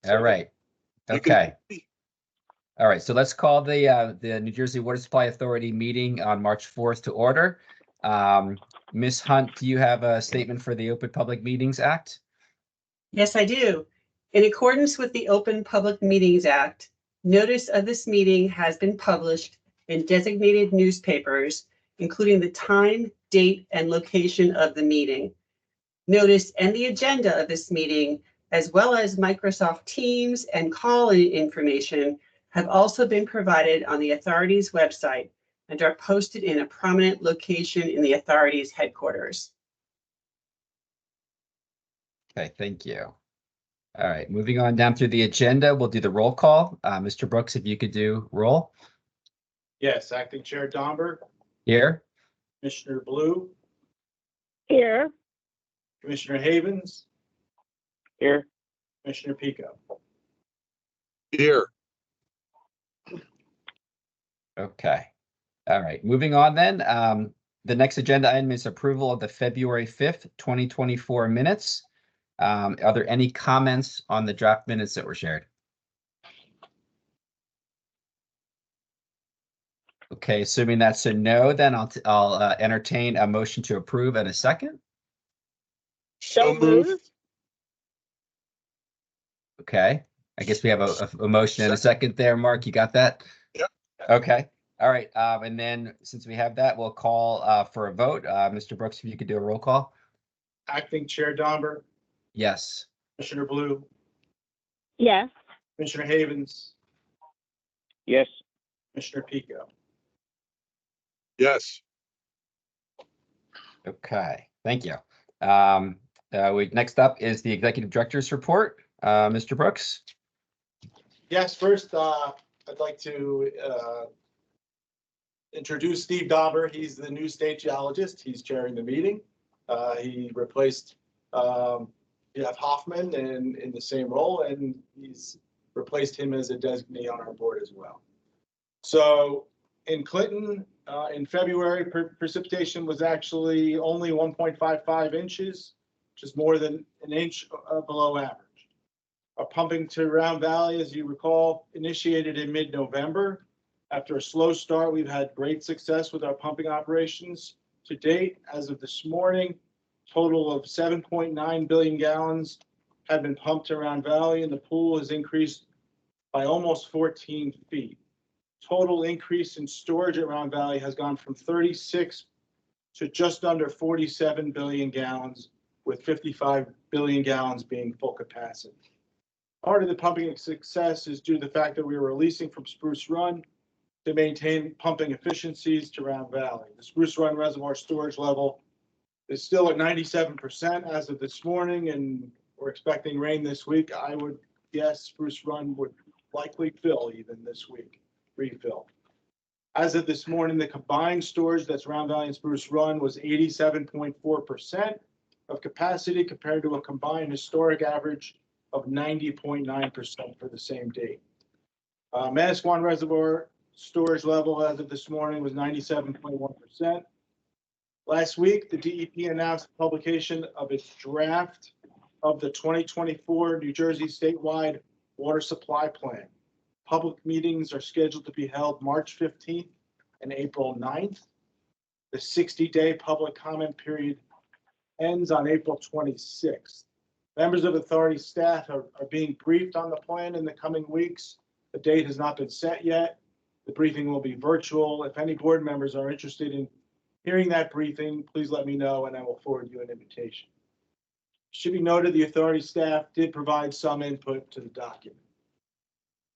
All right. Okay. All right. So let's call the New Jersey Water Supply Authority meeting on March 4th to order. Ms. Hunt, do you have a statement for the Open Public Meetings Act? Yes, I do. In accordance with the Open Public Meetings Act, notice of this meeting has been published in designated newspapers, including the time, date, and location of the meeting. Notice and the agenda of this meeting, as well as Microsoft Teams and call-in information, have also been provided on the authority's website and are posted in a prominent location in the authority's headquarters. Okay, thank you. All right, moving on down through the agenda, we'll do the roll call. Mr. Brooks, if you could do roll. Yes, Acting Chair Domber, Here. Commissioner Blue, Here. Commissioner Havens, Here. Commissioner Pico. Here. Okay. All right, moving on then. The next agenda item is approval of the February 5th, 2024 minutes. Are there any comments on the draft minutes that were shared? Okay, assuming that's a no, then I'll entertain a motion to approve in a second. So moved. Okay, I guess we have a motion and a second there. Mark, you got that? Yep. Okay, all right. And then since we have that, we'll call for a vote. Mr. Brooks, if you could do a roll call. Acting Chair Domber, Yes. Commissioner Blue, Yes. Commissioner Havens, Yes. Commissioner Pico. Yes. Okay, thank you. Next up is the Executive Director's report. Mr. Brooks? Yes, first, I'd like to introduce Steve Domber. He's the new state geologist. He's chairing the meeting. He replaced Jeff Hoffman in the same role, and he's replaced him as a designee on our board as well. So in Clinton, in February, precipitation was actually only 1.55 inches, which is more than an inch below average. Our pumping to Round Valley, as you recall, initiated in mid-November. After a slow start, we've had great success with our pumping operations to date. As of this morning, total of 7.9 billion gallons have been pumped to Round Valley, and the pool has increased by almost 14 feet. Total increase in storage at Round Valley has gone from 36 to just under 47 billion gallons, with 55 billion gallons being full capacity. Part of the pumping success is due to the fact that we were releasing from Spruce Run to maintain pumping efficiencies to Round Valley. The Spruce Run reservoir storage level is still at 97% as of this morning, and we're expecting rain this week. I would guess Spruce Run would likely fill even this week, refill. As of this morning, the combined storage that's Round Valley and Spruce Run was 87.4% of capacity, compared to a combined historic average of 90.9% for the same date. Manasquan Reservoir storage level as of this morning was 97.1%. Last week, the DEP announced the publication of its draft of the 2024 New Jersey statewide water supply plan. Public meetings are scheduled to be held March 15th and April 9th. The 60-day public comment period ends on April 26th. Members of authority staff are being briefed on the plan in the coming weeks. The date has not been set yet. The briefing will be virtual. If any board members are interested in hearing that briefing, please let me know and I will forward you an invitation. It should be noted the authority staff did provide some input to the document.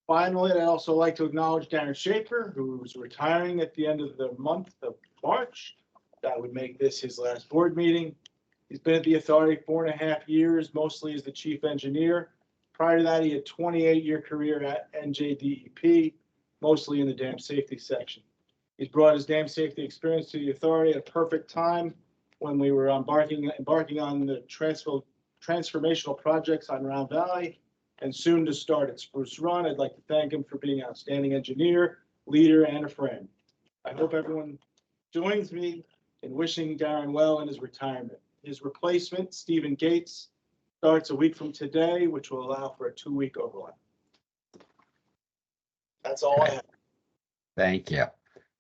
Finally, I'd also like to acknowledge Darren Schaefer, who is retiring at the end of the month of March. That would make this his last board meeting. He's been at the authority 4.5 years, mostly as the chief engineer. Prior to that, he had a 28-year career at NJDEP, mostly in the dam safety section. He's brought his dam safety experience to the authority at a perfect time when we were embarking on the transformational projects on Round Valley and soon to start at Spruce Run. I'd like to thank him for being an outstanding engineer, leader, and a friend. I hope everyone joins me in wishing Darren well in his retirement. His replacement, Stephen Gates, starts a week from today, which will allow for a 2-week overlap. That's all I have. Thank you.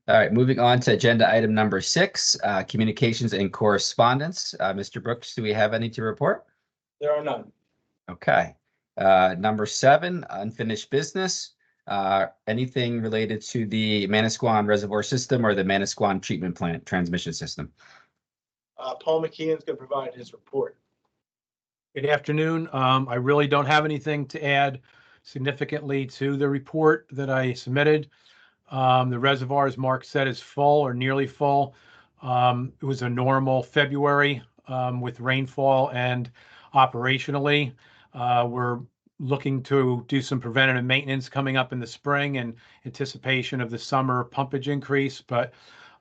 All right, moving on to agenda item number 6, communications and correspondence. Mr. Brooks, do we have any to report? There are none. Okay. Number 7, unfinished business. Anything related to the Manasquan Reservoir System or the Manasquan Treatment Plant Transmission System? Paul McKeon's going to provide his report. Good afternoon. I really don't have anything to add significantly to the report that I submitted. The reservoir, as Mark said, is full or nearly full. It was a normal February with rainfall, and operationally, we're looking to do some preventative maintenance coming up in the spring in anticipation of the summer pumpage increase. But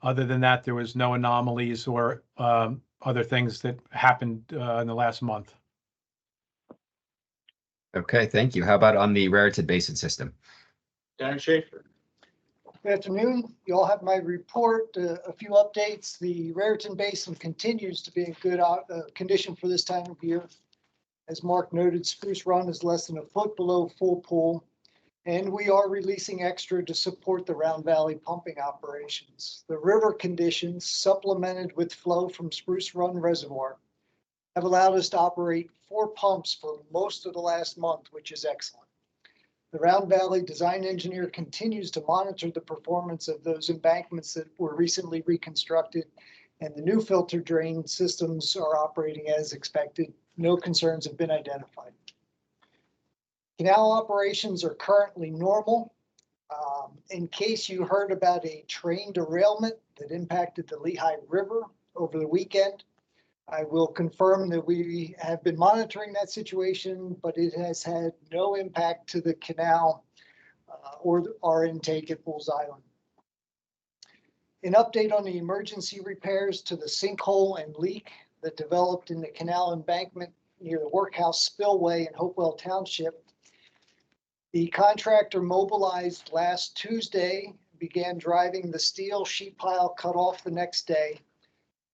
other than that, there was no anomalies or other things that happened in the last month. Okay, thank you. How about on the Raritan Basin System? Darren Schaefer. Good afternoon. You all have my report, a few updates. The Raritan Basin continues to be in good condition for this time of year. As Mark noted, Spruce Run is less than a foot below full pool, and we are releasing extra to support the Round Valley pumping operations. The river conditions, supplemented with flow from Spruce Run Reservoir, have allowed us to operate 4 pumps for most of the last month, which is excellent. The Round Valley design engineer continues to monitor the performance of those embankments that were recently reconstructed, and the new filter drain systems are operating as expected. No concerns have been identified. Canal operations are currently normal. In case you heard about a train derailment that impacted the Lehigh River over the weekend, I will confirm that we have been monitoring that situation, but it has had no impact to the canal or our intake at Bulls Island. An update on the emergency repairs to the sinkhole and leak that developed in the canal embankment near the Workhouse Spillway in Hopewell Township. The contractor mobilized last Tuesday, began driving the steel sheet pile cut off the next day.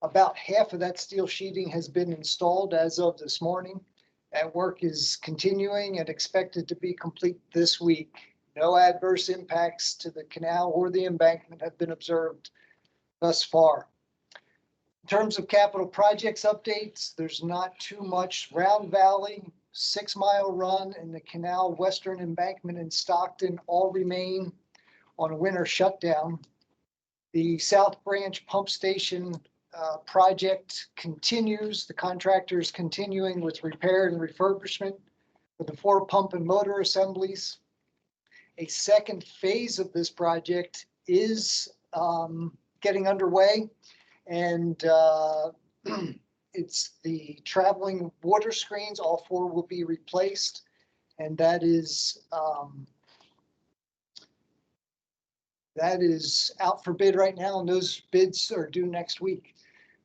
About half of that steel sheeting has been installed as of this morning. That work is continuing and expected to be complete this week. No adverse impacts to the canal or the embankment have been observed thus far. In terms of capital projects updates, there's not too much. Round Valley, 6 Mile Run, and the canal western embankment in Stockton all remain on a winter shutdown. The South Branch Pump Station project continues. The contractor is continuing with repair and refurbishment for the 4 pump and motor assemblies. A second phase of this project is getting underway, and it's the traveling water screens. All 4 will be replaced, and that is out for bid right now, and those bids are due next week.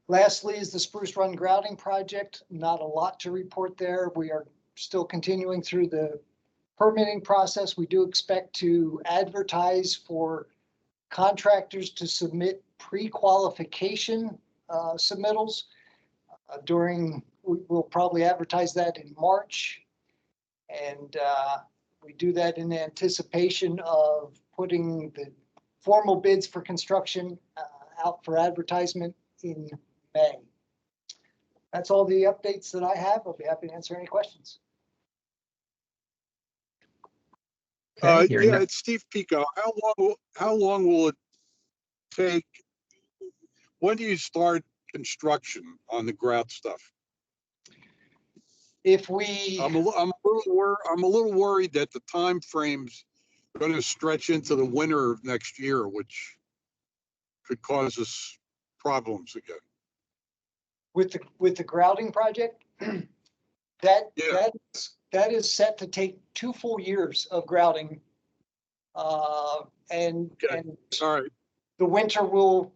Lastly is the Spruce Run grouting project. Not a lot to report there. We are still continuing through the permitting process. We do expect to advertise for contractors to submit pre-qualification submittals we'll probably advertise that in March. And we do that in anticipation of putting the formal bids for construction out for advertisement in May. That's all the updates that I have. I'll be happy to answer any questions. Okay, hearing Yeah, no- it's Steve Pico. How long will it take? When do you start construction on the grout stuff? If we, I'm a little worried that the time frame's going to stretch into the winter of next year, which could cause us problems again. with the grouting project, that Yeah. that is set to take 2 full years of grouting. And All right. the winter will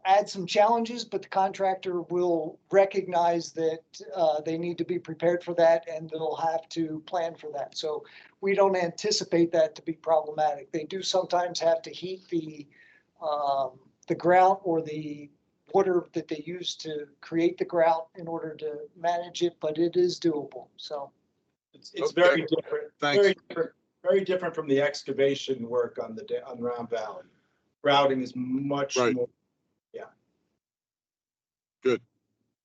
add some challenges, but the contractor will recognize that they need to be prepared for that, and they'll have to plan for that. So we don't anticipate that to be problematic. They do sometimes have to heat the grout or the water that they use to create the grout in order to manage it, but it is doable. So It's very Okay. different, Thanks. very different from the excavation work on on Round Valley. Grouting is much Right. more.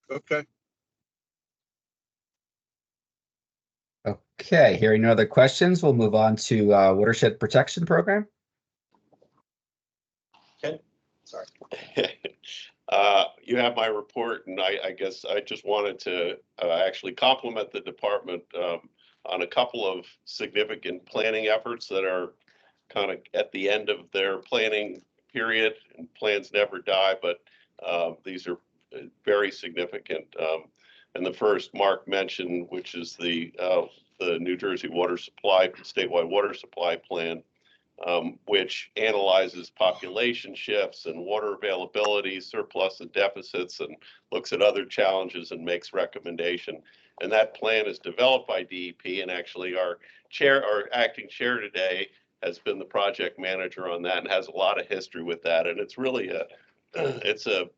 Okay. Okay, hearing no other questions, we'll move on to watershed protection program. Sorry. You have my report, and I guess I just wanted to actually compliment the department on a couple of significant planning efforts that are kind of at the end of their planning period, and plans never die, but these are very significant. And the first Mark mentioned, which is the New Jersey Water Supply, statewide water supply plan, which analyzes population shifts and water availability, surplus and deficits, and looks at other challenges and makes recommendation. And that plan is developed by DEP, and actually our acting chair today has been the project manager on that and has a lot of history with that. And it's really it's a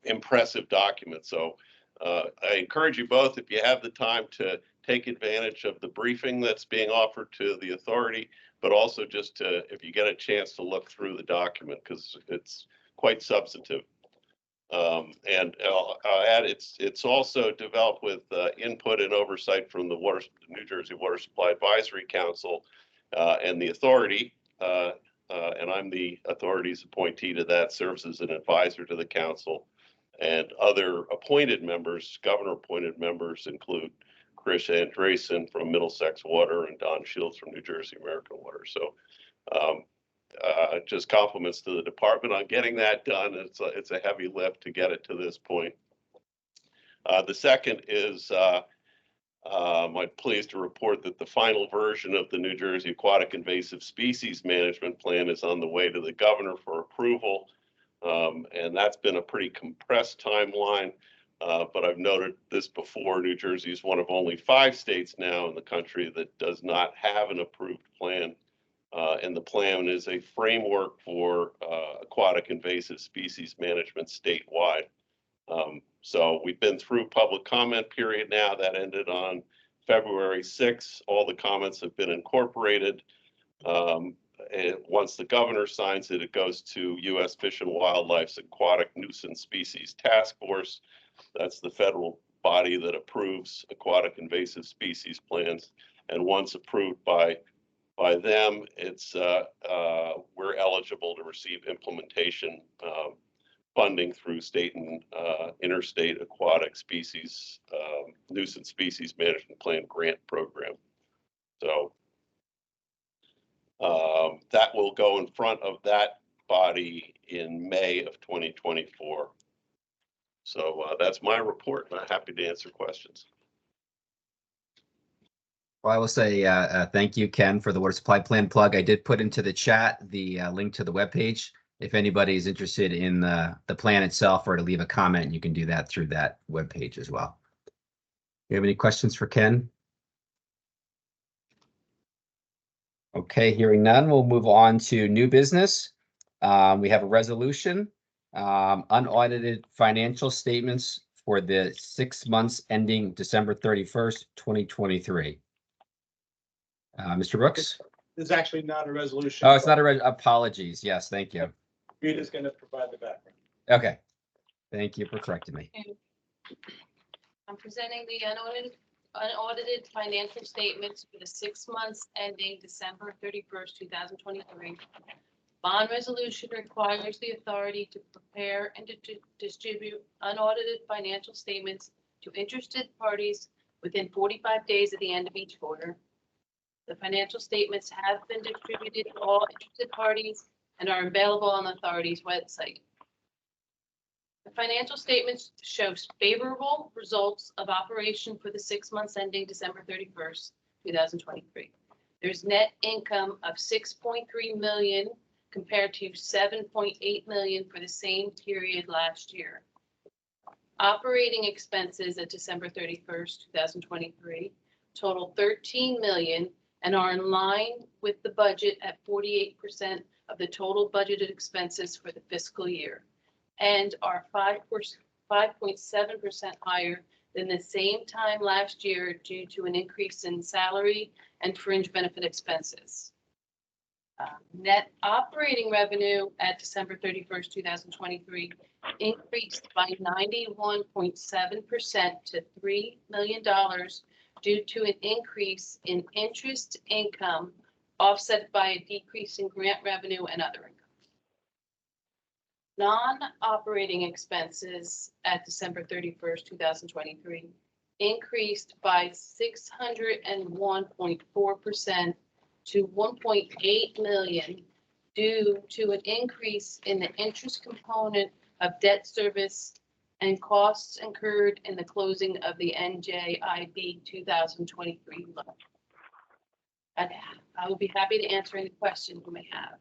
impressive document. So I encourage you both, if you have the time, to take advantage of the briefing that's being offered to the authority, but also just to, if you get a chance, to look through the document, because it's quite substantive. And I'll add, it's also developed with input and oversight from the New Jersey Water Supply Advisory Council and the authority. And I'm the authority's appointee to that, serves as an advisor to the council. And other appointed members, governor-appointed members, include Chris Andresen from Middlesex Water and Don Shields from New Jersey American Water. So just compliments to the department on getting that done. It's a heavy lift to get it to this point. The second is I'm pleased to report that the final version of the New Jersey Aquatic Invasive Species Management Plan is on the way to the governor for approval. And that's been a pretty compressed timeline. But I've noted this before, New Jersey is one of only 5 states now in the country that does not have an approved plan. And the plan is a framework for aquatic invasive species management statewide. So we've been through public comment period now. That ended on February 6th. All the comments have been incorporated. And once the governor signs it, it goes to U.S. Fish and Wildlife's Aquatic Nuisance Species Task Force. That's the federal body that approves aquatic invasive species plans. And once approved by them, it's we're eligible to receive implementation funding through state and interstate aquatic species nuisance species management plan grant program. So that will go in front of that body in May of 2024. So that's my report, and I'm happy to answer questions. Well, I will say thank you, Ken, for the water supply plan plug. I did put into the chat the link to the webpage. If anybody is interested in the plan itself or to leave a comment, you can do that through that webpage as well. Do you have any questions for Ken? Okay, hearing none, we'll move on to new business. We have a resolution, unaudited financial statements for the 6 months ending December 31st, 2023. Mr. Brooks? This is actually not a resolution. Oh, it's not apologies. Yes, thank you. Rita's going to provide the background. Okay. Thank you for correcting me. I'm presenting the unaudited financial statements for the 6 months ending December 31st, 2023. Bond resolution requires the authority to prepare and to distribute unaudited financial statements to interested parties within 45 days of the end of each quarter. The financial statements have been distributed to all interested parties and are available on the authority's website. The financial statements show favorable results of operation for the 6 months ending December 31st, 2023. There's net income of $6.3 million compared to $7.8 million for the same period last year. Operating expenses at December 31st, 2023 total $13 million and are in line with the budget at 48% of the total budgeted expenses for the fiscal year. and are 5.7% higher than the same time last year due to an increase in salary and fringe benefit expenses. Net operating revenue at December 31st, 2023 increased by 91.7% to $3 million due to an increase in interest income offset by a decrease in grant revenue and other income. Non-operating expenses at December 31st, 2023 increased by 601.4% to $1.8 million due to an increase in the interest component of debt service and costs incurred in the closing of the NJIB 2023 loan. I will be happy to answer any questions you may have.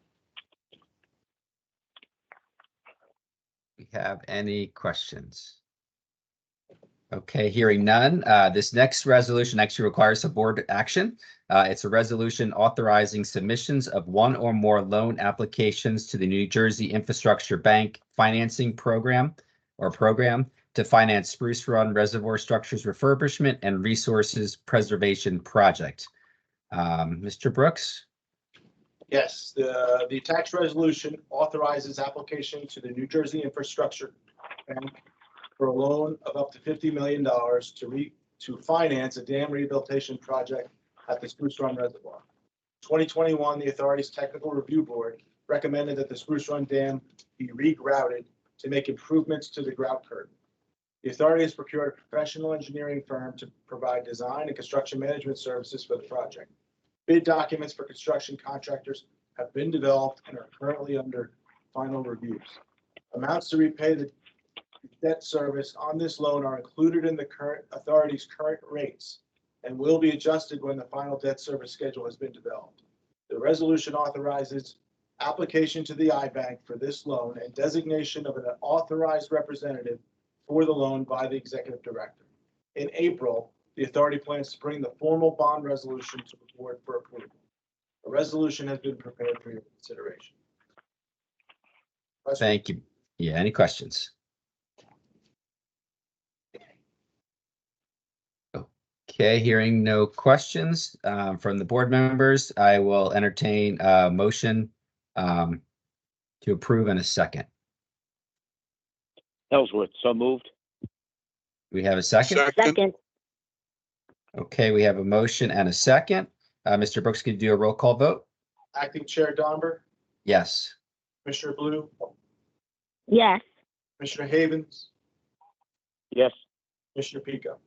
We have any questions? Okay, hearing none. This next resolution actually requires some board action. It's a resolution authorizing submissions of one or more loan applications to the New Jersey Infrastructure Bank Financing Program to finance Spruce Run Reservoir Structures Refurbishment and Resources Preservation Project. Mr. Brooks? Yes, the attached resolution authorizes application to the New Jersey Infrastructure Bank for a loan of up to $50 million to finance a dam rehabilitation project at the Spruce Run Reservoir. 2021, the authority's technical review board recommended that the Spruce Run Dam be regrouted to make improvements to the grout curtain. The authority has procured a professional engineering firm to provide design and construction management services for the project. Bid documents for construction contractors have been developed and are currently under final reviews. Amounts to repay the debt service on this loan are included in the current authority's current rates and will be adjusted when the final debt service schedule has been developed. The resolution authorizes application to the I-Bank for this loan and designation of an authorized representative for the loan by the executive director. In April, the authority plans to bring the formal bond resolution to the board for approval. A resolution has been prepared for your consideration. Thank you. Yeah, any questions? Okay, hearing no questions from the board members, I will entertain a motion to approve in a second. Ellsworth, so moved. We have a second? Second. Okay, we have a motion and a second. Mr. Brooks, could you do a roll call vote? Acting Chair Domber, Yes. Commissioner Blue, Yes. Commissioner Havens, Yes. Commissioner Pico.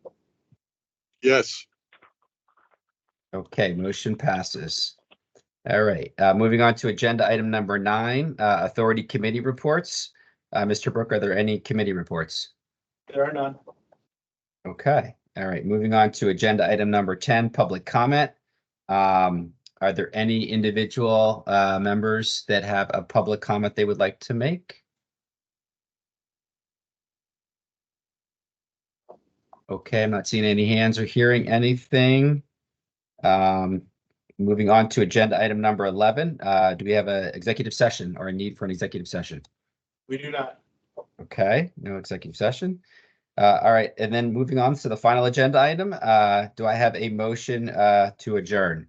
Yes. Okay, motion passes. All right, moving on to agenda item number 9, authority committee reports. Mr. Brook, are there any committee reports? There are none. Okay, all right, moving on to agenda item number 10, public comment. Are there any individual members that have a public comment they would like to make? Okay, I'm not seeing any hands or hearing anything. Moving on to agenda item number 11, do we have an executive session or a need for an executive session? We do not. Okay, no executive session. All right, and then moving on to the final agenda item, do I have a motion to adjourn?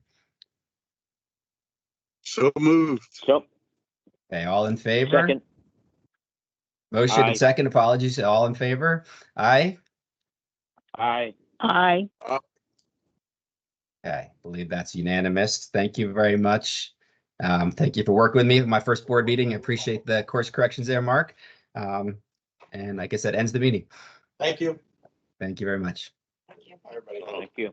So moved. So, Okay, all in favor? second. Motion Aye. and second, apologies, all in favor? Aye? Aye. Aye. Okay, believe that's unanimous. Thank you very much. Thank you for working with me for my first board meeting. I appreciate the course corrections there, Mark. And I guess that ends the meeting. Thank you. Thank you very much. Thank you. Everybody. Thank you.